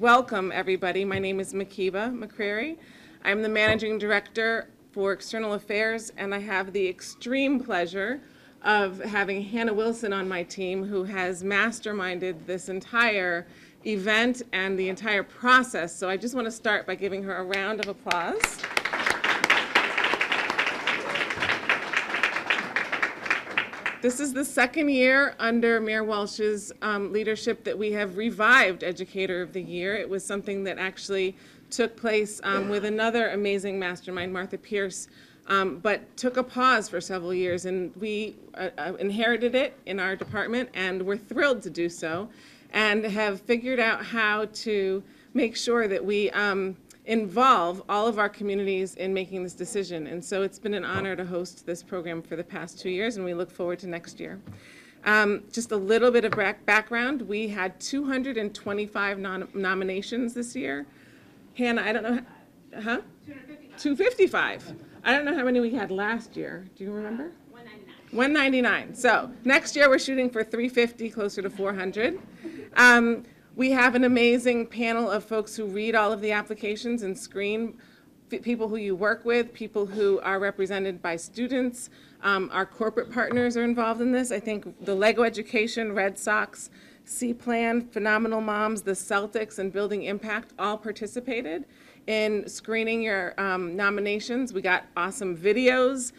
welcome everybody. My name is Makiba McCreary. I'm the Managing Director for External Affairs, and I have the extreme pleasure of having Hannah Wilson on my team, who has masterminded this entire event and the entire process. So I just want to start by giving her a round of applause. This is the second year under Mayor Walsh's leadership that we have revived Educator of the Year. It was something that actually took place with another amazing mastermind, Martha Pierce, but took a pause for several years, and we inherited it in our department, and we're thrilled to do so, and have figured out how to make sure that we involve all of our communities in making this decision. And so it's been an honor to host this program for the past 2 years, and we look forward to next year. Just a little bit of background. We had 225 nominations this year. Hannah, I don't know, 255. I don't know how many we had last year. Do you remember? 199. 199. So next year we're shooting for 350, closer to 400. We have an amazing panel of folks who read all of the applications and screen people who you work with, people who are represented by students. Our corporate partners are involved in this. I think the Lego Education, Red Sox, C-Plan, Phenomenal Moms, the Celtics, and Building Impact all participated in screening your nominations. We got awesome videos.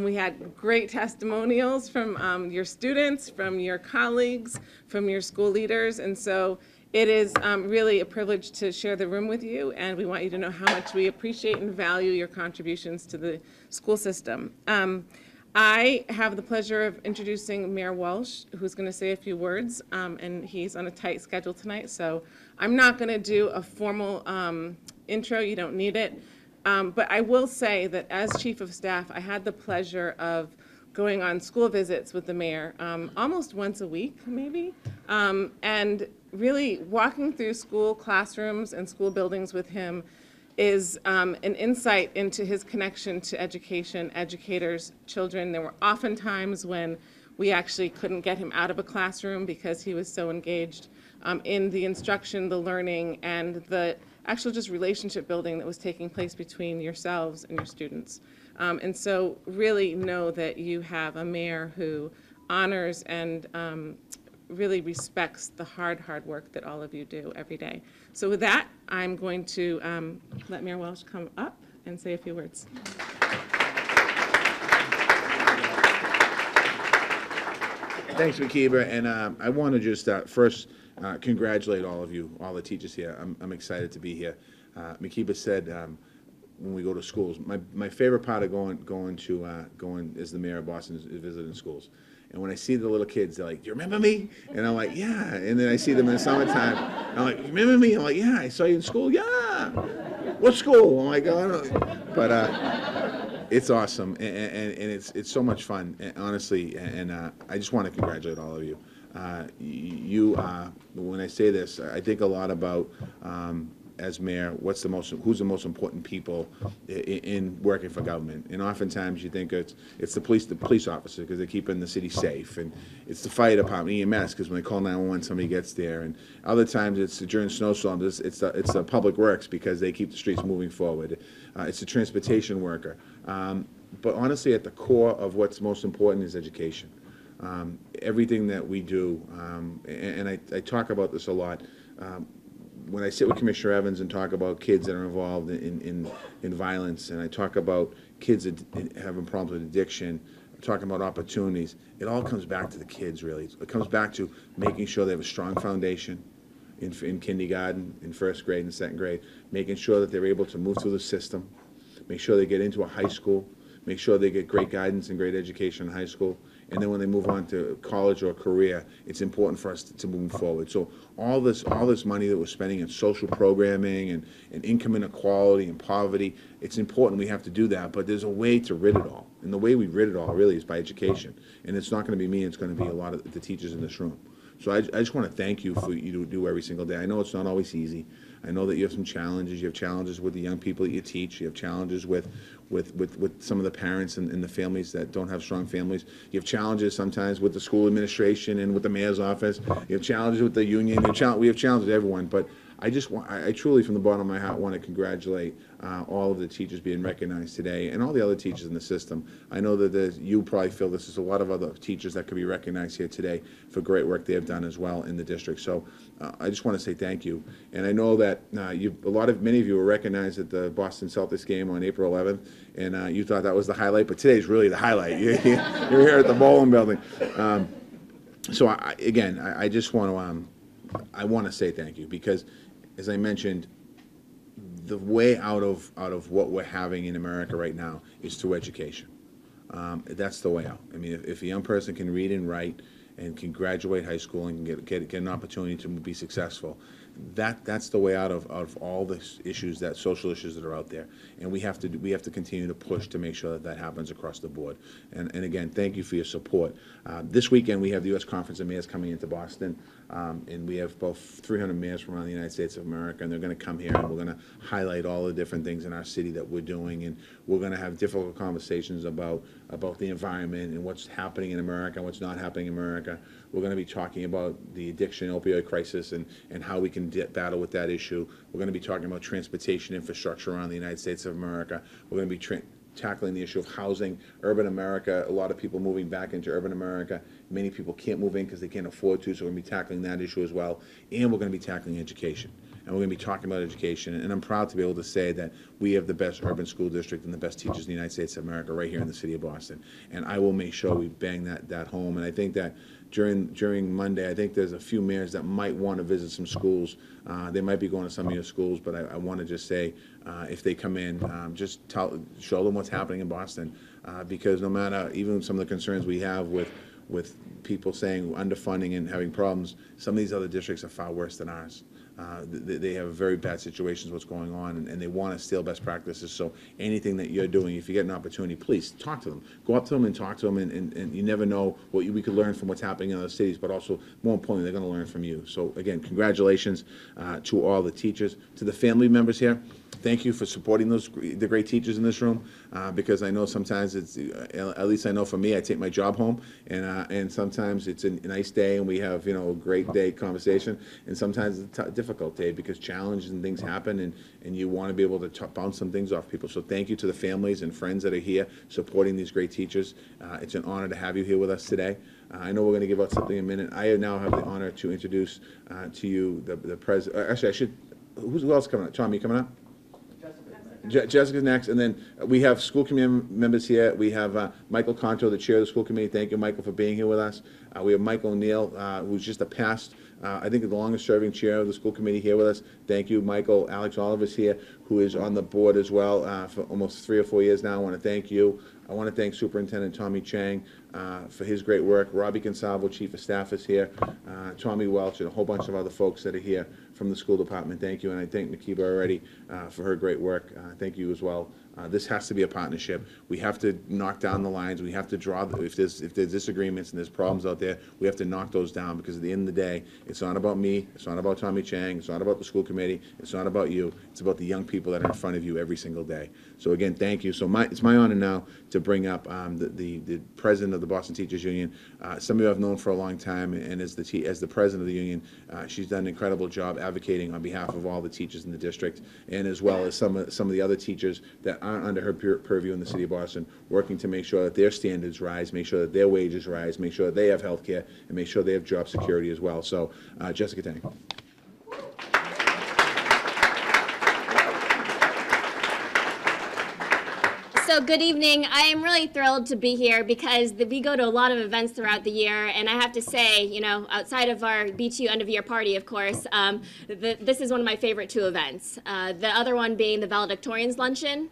We had great testimonials from your students, from your colleagues, from your school leaders, and so it is really a privilege to share the room with you, and we want you to know how much we appreciate and value your contributions to the school system. I have the pleasure of introducing Mayor Walsh, who's going to say a few words, and he's on a tight schedule tonight, so I'm not going to do a formal intro. You don't need it. But I will say that as Chief of Staff, I had the pleasure of going on school visits with the mayor almost once a week, maybe, and really walking through school classrooms and school buildings with him is an insight into his connection to education, educators, children. There were often times when we actually couldn't get him out of a classroom because he was so engaged in the instruction, the learning, and the actual just relationship building that was taking place between yourselves and your students. And so really know that you have a mayor who honors and really respects the hard work that all of you do every day. So with that, I'm going to let Mayor Walsh come up and say a few words. Thanks, Makiba, and I want to just first congratulate all of you, all the teachers here. I'm excited to be here. Makiba said when we go to schools, my favorite part of going as the mayor of Boston is visiting schools. And when I see the little kids, they're like, "Do you remember me?" And I'm like, "Yeah." And then I see them in the summertime. I'm like, "You remember me?" I'm like, "Yeah, I saw you in school." "Yeah." "What school?" I'm like, "I don't know." But it's awesome, and it's so much fun, honestly. And I just want to congratulate all of you. When I say this, I think a lot about as mayor, who's the most important people in working for government. And oftentimes you think it's the police officer because they're keeping the city safe, and it's the fire department, EMS, because when they call 911 somebody gets there, and other times it's during snowstorms, it's the public works because they keep the streets moving forward. It's the transportation worker. But honestly, at the core of what's most important is education. Everything that we do, and I talk about this a lot, when I sit with Commissioner Evans and talk about kids that are involved in violence, and I talk about kids that having problems with addiction, talking about opportunities, it all comes back to the kids, really. It comes back to making sure they have a strong foundation in kindergarten, in first grade and second grade, making sure that they're able to move through the system, make sure they get into a high school, make sure they get great guidance and great education in high school, and then when they move on to college or career, it's important for us to move forward. So all this money that we're spending in social programming and income inequality and poverty, it's important we have to do that, but there's a way to rid it all. And the way we rid it all really is by education. And it's not going to be me, it's going to be a lot of the teachers in this room. So I just want to thank you for what you do every single day. I know it's not always easy. I know that you have some challenges. You have challenges with the young people that you teach. You have challenges with some of the parents and the families that don't have strong families. You have challenges sometimes with the school administration and with the mayor's office. You have challenges with the union. We have challenges with everyone. But I truly, from the bottom of my heart, want to congratulate all of the teachers being recognized today and all the other teachers in the system. I know that you probably feel this is a lot of other teachers that could be recognized here today for great work they have done as well in the district. So I just want to say thank you. And I know that many of you were recognized at the Boston Celtics game on April 11th, and you thought that was the highlight, but today's really the highlight. You're here at the Bolling Building. So I just want to say thank you, because, as I mentioned, the way out of what we're having in America right now is through education. That's the way out. I mean, if a young person can read and write and can graduate high school and get an opportunity to be successful, that's the way out of all the issues, that social issues that are out there. And we have to continue to push to make sure that happens across the board. And again, thank you for your support. This weekend we have the U.S. Conference of Mayors coming into Boston, and we have about 300 mayors from around the United States of America, and they're going to come here, and we're going to highlight all the different things in our city that we're doing, and we're going to have difficult conversations about the environment and what's happening in America and what's not happening in America. We're going to be talking about the addiction opioid crisis and how we can battle with that issue. We're going to be talking about transportation infrastructure around the United States of America. We're going to be tackling the issue of housing, urban America, a lot of people moving back into urban America. Many people can't move in because they can't afford to, so we're going to be tackling that issue as well. And we're going to be tackling education. And we're going to be talking about education. And I'm proud to be able to say that we have the best urban school district and the best teachers in the United States of America right here in the city of Boston. And I will make sure we bang that home. And I think that during Monday, I think there's a few mayors that might want to visit some schools. They might be going to some of your schools, but I want to just say, if they come in, just show them what's happening in Boston, because no matter even some of the concerns we have with people saying underfunding and having problems, some of these other districts are far worse than ours. They have very bad situations, what's going on, and they want to steal best practices. So anything that you're doing, if you get an opportunity, please talk to them. Go up to them and talk to them, and you never know what we could learn from what's happening in other cities, but also, more importantly, they're going to learn from you. So again, congratulations to all the teachers. To the family members here, thank you for supporting the great teachers in this room, because I know sometimes it's, at least I know for me, I take my job home, and sometimes it's a nice day and we have a great day conversation, and sometimes it's a difficult day because challenges and things happen, and you want to be able to bounce some things off people. So thank you to the families and friends that are here supporting these great teachers. It's an honor to have you here with us today. I know we're going to give out something in a minute. I now have the honor to introduce to you the president. Actually, who else coming up? Tom, you coming up? Jessica's next, and then we have school committee members here. We have Michael Conto, the chair of the school committee. Thank you, Michael, for being here with us. We have Michael O'Neill, who's just a past, I think, the longest-serving chair of the school committee here with us. Thank you, Michael. Alex Oliver's here, who is on the board as well for almost 3 or 4 years now. I want to thank you. I want to thank Superintendent Chang for his great work. Robbie Consalvo, Chief of Staff, is here. Tommy Welch, and a whole bunch of other folks that are here from the school department. Thank you, and I thank Nakiba already for her great work. Thank you as well. This has to be a partnership. We have to knock down the lines. We have to draw, if there's disagreements and there's problems out there, we have to knock those down, because at the end of the day, it's not about me, it's not about Tommy Chang, it's not about the school committee, it's not about you, it's about the young people that are in front of you every single day. So again, thank you. So it's my honor now to bring up the president of the Boston Teachers Union. Some of you I've known for a long time, and as the president of the union, she's done an incredible job advocating on behalf of all the teachers in the district, and as well as some of the other teachers that aren't under her purview in the city of Boston, working to make sure that their standards rise, make sure that their wages rise, make sure that they have health care, and make sure they have job security as well. So, Jessica Chang. So good evening. I am really thrilled to be here because we go to a lot of events throughout the year, and I have to say, outside of our BTU end of year party, of course, this is one of my favorite 2 events. The other one being the valedictorians luncheon,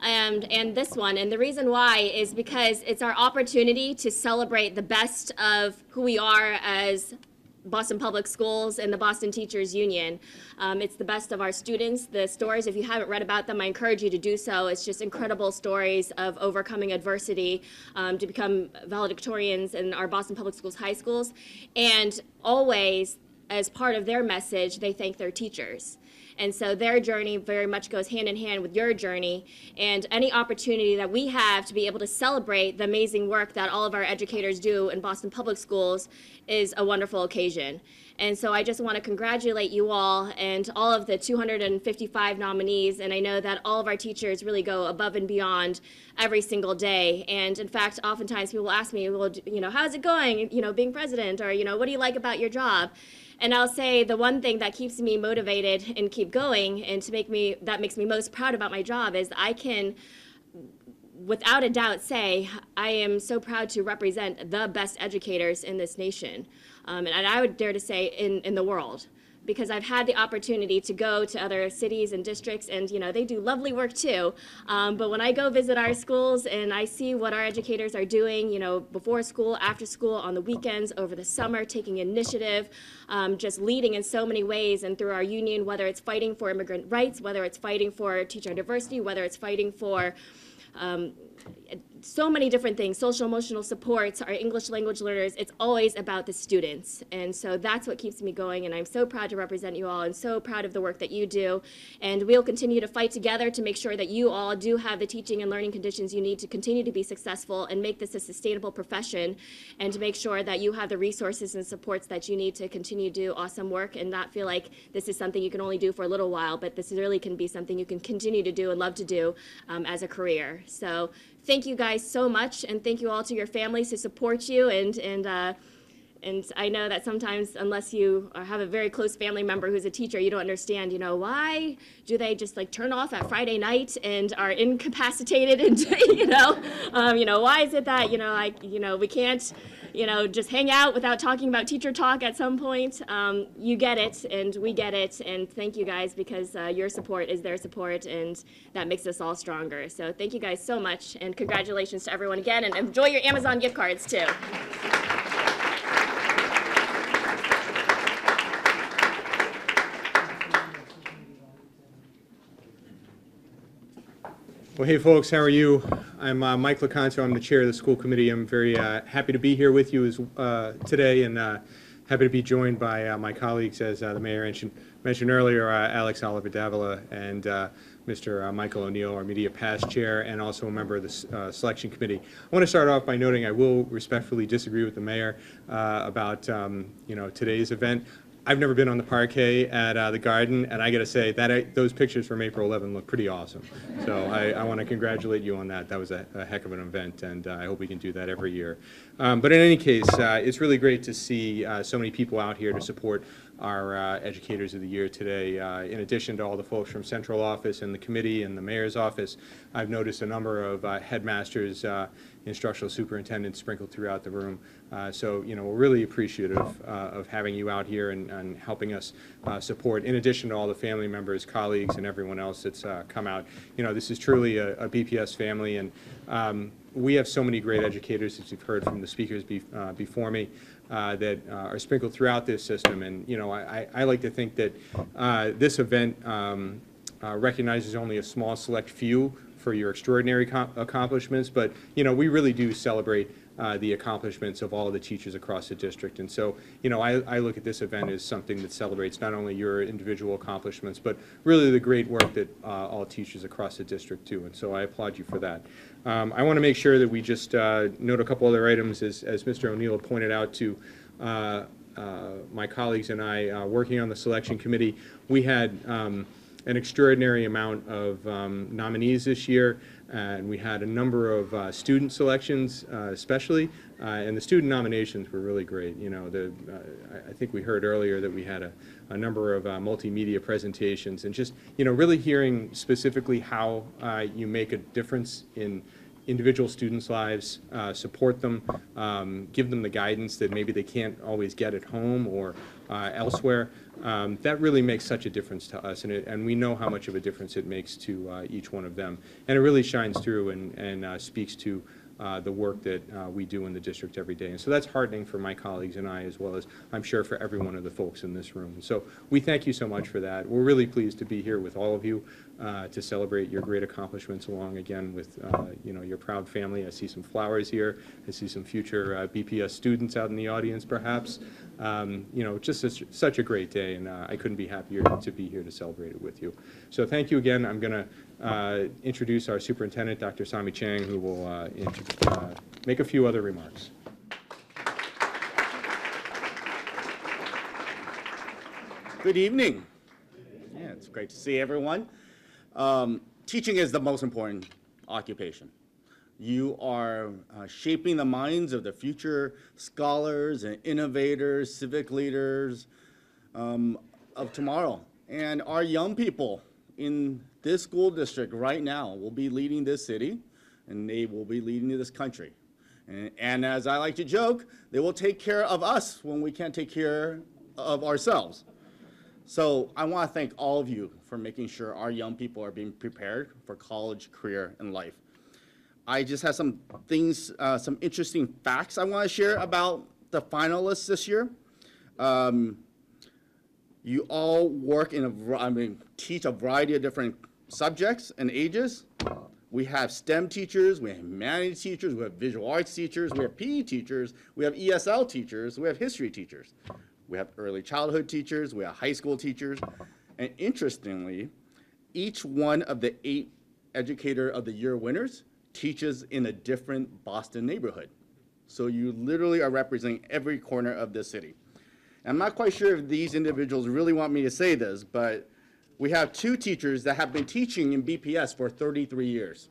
and this one. And the reason why is because it's our opportunity to celebrate the best of who we are as Boston Public Schools and the Boston Teachers Union. It's the best of our students. The stories, if you haven't read about them, I encourage you to do so. It's just incredible stories of overcoming adversity to become valedictorians in our Boston Public Schools high schools. And always, as part of their message, they thank their teachers. And so their journey very much goes hand in hand with your journey. And any opportunity that we have to be able to celebrate the amazing work that all of our educators do in Boston Public Schools is a wonderful occasion. And so I just want to congratulate you all and all of the 255 nominees. And I know that all of our teachers really go above and beyond every single day. And in fact, oftentimes people ask me, well, how's it going, being president? Or, what do you like about your job? And I'll say the one thing that keeps me motivated and keep going and that makes me most proud about my job is I can, without a doubt, say I am so proud to represent the best educators in this nation. And I would dare to say in the world, because I've had the opportunity to go to other cities and districts, and they do lovely work too. But when I go visit our schools and I see what our educators are doing, before school, after school, on the weekends, over the summer, taking initiative, just leading in so many ways, and through our union, whether it's fighting for immigrant rights, whether it's fighting for teacher diversity, whether it's fighting for so many different things, social emotional supports, our English language learners, it's always about the students. And so that's what keeps me going, and I'm so proud to represent you all and so proud of the work that you do. And we'll continue to fight together to make sure that you all do have the teaching and learning conditions you need to continue to be successful and make this a sustainable profession, and to make sure that you have the resources and supports that you need to continue to do awesome work and not feel like this is something you can only do for a little while, but this really can be something you can continue to do and love to do as a career. So thank you guys so much, and thank you all to your families who support you. And I know that sometimes, unless you have a very close family member who's a teacher, you don't understand, why do they just turn off at Friday night and are incapacitated, and why is it that we can't just hang out without talking about teacher talk at some point. You get it, and we get it, and thank you guys, because your support is their support, and that makes us all stronger. So thank you guys so much, and congratulations to everyone again, and enjoy your Amazon gift cards too. Well, hey folks, how are you? I'm Mike LaCanto. I'm the chair of the school committee. I'm very happy to be here with you today, and happy to be joined by my colleagues, as the mayor mentioned earlier, Alex Oliver Davila and Mr. Michael O'Neill, our media past chair, and also a member of the selection committee. I want to start off by noting I will respectfully disagree with the mayor about today's event. I've never been on the parquet at the Garden, and I got to say that those pictures from April 11 look pretty awesome. So I want to congratulate you on that. That was a heck of an event, and I hope we can do that every year. But in any case, it's really great to see so many people out here to support our Educators of the Year today. In addition to all the folks from Central Office and the committee and the mayor's office, I've noticed a number of headmasters, instructional superintendents sprinkled throughout the room. So we're really appreciative of having you out here and helping us support, in addition to all the family members, colleagues, and everyone else that's come out. This is truly a BPS family, and we have so many great educators, as you've heard from the speakers before me, that are sprinkled throughout this system. And I like to think that this event recognizes only a small select few for your extraordinary accomplishments, but we really do celebrate the accomplishments of all of the teachers across the district. And so I look at this event as something that celebrates not only your individual accomplishments, but really the great work that all teachers across the district do. And so I applaud you for that. I want to make sure that we just note a couple other items, as Mr. O'Neill pointed out to my colleagues and I working on the selection committee. We had an extraordinary amount of nominees this year, and we had a number of student selections especially, and the student nominations were really great. I think we heard earlier that we had a number of multimedia presentations, and just really hearing specifically how you make a difference in individual students' lives, support them, give them the guidance that maybe they can't always get at home or elsewhere. That really makes such a difference to us, and we know how much of a difference it makes to each one of them. And it really shines through and speaks to the work that we do in the district every day. And so that's heartening for my colleagues and I, as well as I'm sure for every one of the folks in this room. So we thank you so much for that. We're really pleased to be here with all of you to celebrate your great accomplishments along again with your proud family. I see some flowers here. I see some future BPS students out in the audience perhaps. Just such a great day, and I couldn't be happier to be here to celebrate it with you. So thank you again. I'm going to introduce our Superintendent, Dr. Chang, who will make a few other remarks. Good evening. Yeah, it's great to see everyone. Teaching is the most important occupation. You are shaping the minds of the future scholars and innovators, civic leaders of tomorrow. And our young people in this school district right now will be leading this city, and they will be leading this country. And as I like to joke, they will take care of us when we can't take care of ourselves. So I want to thank all of you for making sure our young people are being prepared for college, career, and life. I just have some things, some interesting facts I want to share about the finalists this year. You all work teach a variety of different subjects and ages. We have STEM teachers, we have humanities teachers, we have visual arts teachers, we have PE teachers, we have ESL teachers, we have history teachers. We have early childhood teachers, we have high school teachers. And interestingly, each one of the 8 Educator of the Year winners teaches in a different Boston neighborhood. So you literally are representing every corner of the city. I'm not quite sure if these individuals really want me to say this, but we have 2 teachers that have been teaching in BPS for 33 years.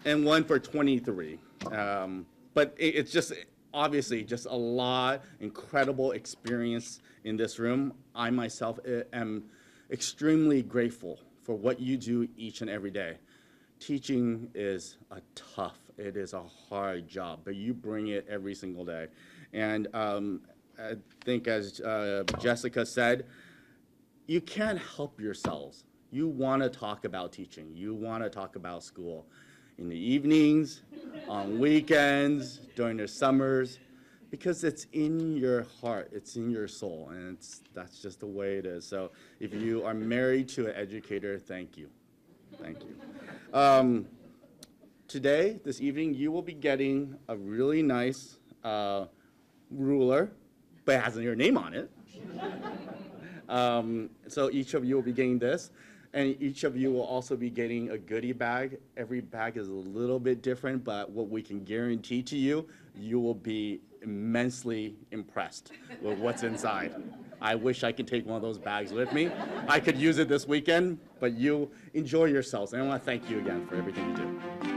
And one for 23. But it's just obviously just a lot, incredible experience in this room. I myself am extremely grateful for what you do each and every day. Teaching is it is a hard job, but you bring it every single day. And I think as Jessica said, you can't help yourselves. You want to talk about teaching. You want to talk about school in the evenings, on weekends, during the summers, because it's in your heart, it's in your soul, and that's just the way it is. So if you are married to an educator, thank you. Thank you. Today, this evening, you will be getting a really nice ruler, but it has your name on it. So each of you will be getting this. And each of you will also be getting a goodie bag. Every bag is a little bit different, but what we can guarantee to you, you will be immensely impressed with what's inside. I wish I could take one of those bags with me. I could use it this weekend, but you enjoy yourselves. And I want to thank you again for everything you do.